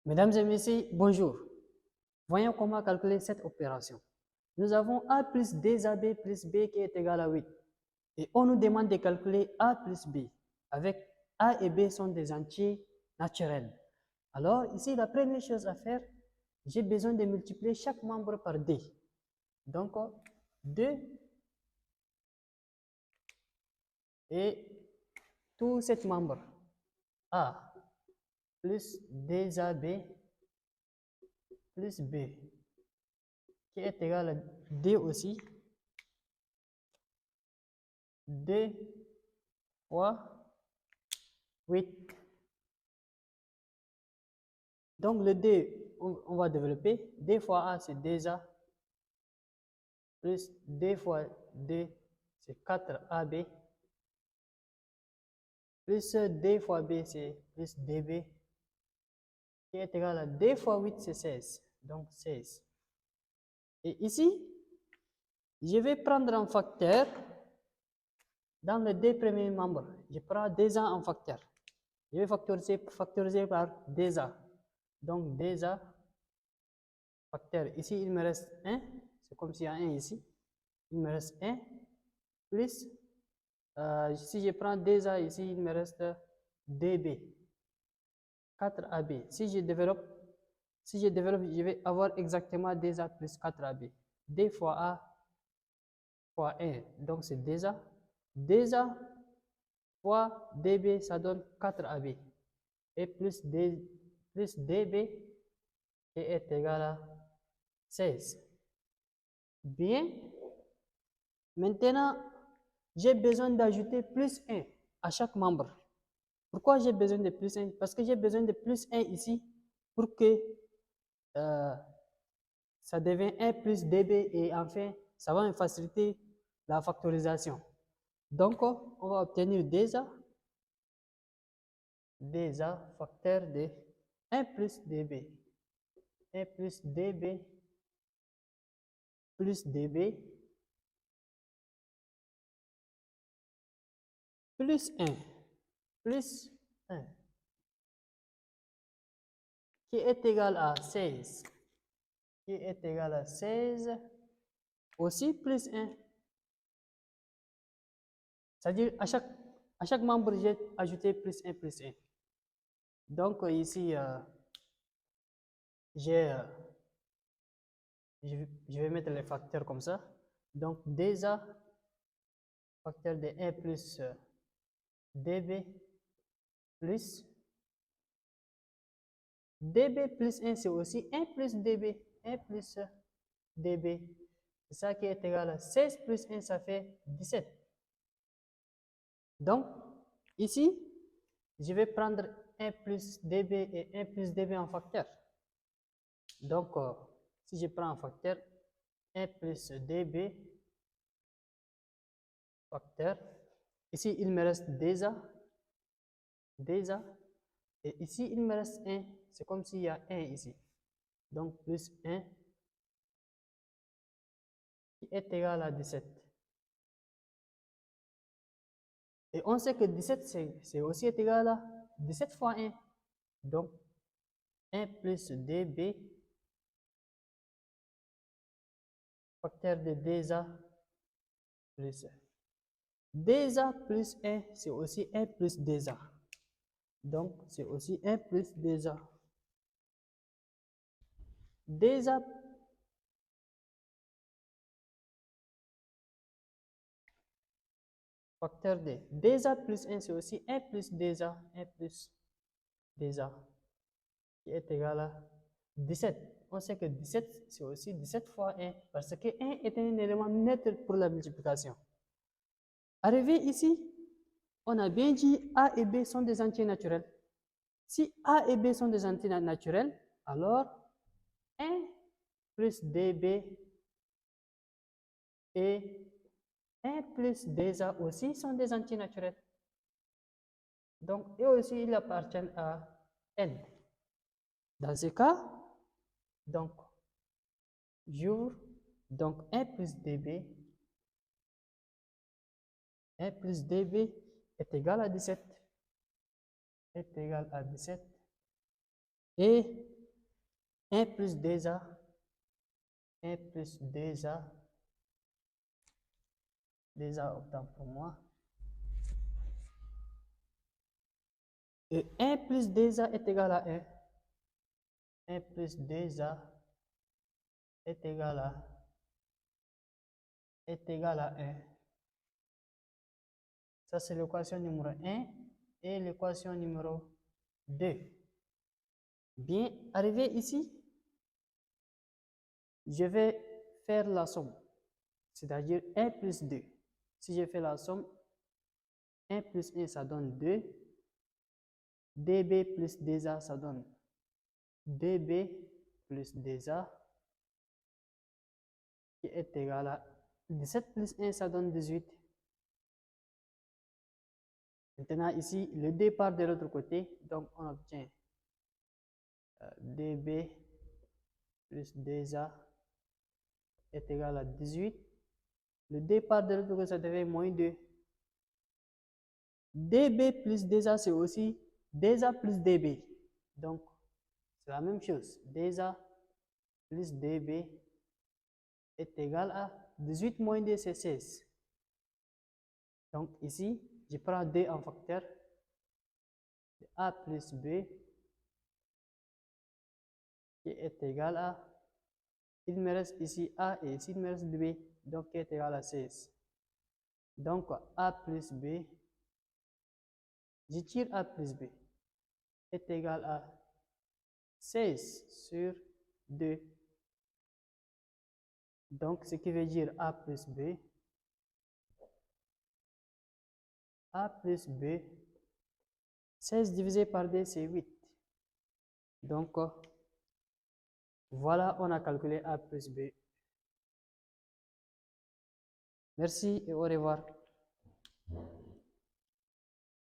Mesdames et messieurs, bonjour. Voyons comment calculer cette opération. Nous avons A plus 2AB plus B qui est égal à 8. Et on nous demande de calculer A plus B. Avec A et B sont des entiers naturels. Alors ici, la première chose à faire, j'ai besoin de multiplier chaque membre par 2. Donc 2 et tous ces membres. A plus 2AB plus B qui est égal à 2 aussi. 2 fois 8. Donc le 2, on va développer. 2 fois A, c'est 2A. Plus 2 fois 2, c'est 4AB. Plus 2 fois B, c'est plus 2B. Qui est égal à 2 fois 8, c'est 16. Donc 16. Et ici, je vais prendre un facteur dans les deux premiers membres. Je prends 2A en facteur. Je vais factoriser par 2A. Donc 2A facteur. Ici, il me reste 1. C'est comme s'il y a 1 ici. Il me reste 1 plus, si je prends 2A ici, il me reste 2B. 4AB. Si je développe, je vais avoir exactement 2A plus 4AB. 2 fois A fois 1. Donc c'est 2A. 2A fois 2B, ça donne 4AB. Et plus 2B qui est égal à 16. Bien. Maintenant, j'ai besoin d'ajouter plus 1 à chaque membre. Pourquoi j'ai besoin de plus 1? Parce que j'ai besoin de plus 1 ici pour que ça devienne 1 plus 2b et enfin, ça va me faciliter la factorisation. Donc, on va obtenir 2a facteur de 1 plus 2b. 1 plus 2b plus 2b plus 1 plus 1 qui est égal à 16. Qui est égal à 16 aussi plus 1. C'est-à-dire à chaque membre, j'ai ajouté plus 1 plus 1. Donc ici, je vais mettre les facteurs comme ça. Donc 2a facteur de 1 plus 2b plus 2b plus 1, c'est aussi 1 plus 2b. 1 plus 2b. C'est ça qui est égal à 16 plus 1, ça fait 17. Donc, ici, je vais prendre 1 plus 2b et 1 plus 2b en facteur. Donc, si je prends un facteur, 1 plus 2b facteur, ici, il me reste 2a, et ici, il me reste 1. C'est comme s'il y a 1 ici. Donc, plus 1 qui est égal à 17. Et on sait que 17, c'est aussi égal à 17 fois 1. Donc, 1 plus 2b facteur de 2a plus 1. 2a plus 1, c'est aussi 1 plus 2a. Donc, c'est aussi 1 plus 2a. 2a facteur de 2a plus 1, c'est aussi 1 plus 2a. 1 plus 2a qui est égal à 17. On sait que 17, c'est aussi 17 fois 1 parce que 1 est un élément neutre pour la multiplication. Arrivé ici, on a bien dit A et B sont des entiers naturels. Si A et B sont des entiers naturels, alors 1 plus 2b et 1 plus 2a aussi sont des entiers naturels. Donc, eux aussi, ils appartiennent à n. Dans ce cas, donc, j'ouvre, donc 1 plus 2b, 1 plus 2b est égal à 17. Est égal à 17. Et 1 plus 2A, 1 plus 2A, 2A autant pour moi. Et 1 plus 2A est égal à 1. 1 plus 2A est égal à 1. Ça, c'est l'équation numéro 1 et l'équation numéro 2. Bien, arrivé ici, je vais faire la somme, c'est-à-dire 1 plus 2. Si je fais la somme, 1 plus 1, ça donne 2. 2b plus 2a, ça donne 2b plus 2a, qui est égal à 17 plus 1, ça donne 18. Maintenant, ici, le 2 part de l'autre côté, donc on obtient 2b plus 2a est égal à 18. Le 2 part de l'autre côté, ça devient moins 2. 2b plus 2a, c'est aussi 2a plus 2b. Donc, c'est la même chose. 2a plus 2b est égal à 18 moins 2, c'est 16. Donc, ici, je prends 2 en facteur. A plus b qui est égal à, il me reste ici A et ici il me reste B, donc qui est égal à 16. Donc A plus B, je tire A plus B, est égal à 16 sur 2. Donc ce qui veut dire A plus B, A plus B, 16 divisé par 2, c'est 8. Donc voilà, on a calculé A plus B. Merci et au revoir.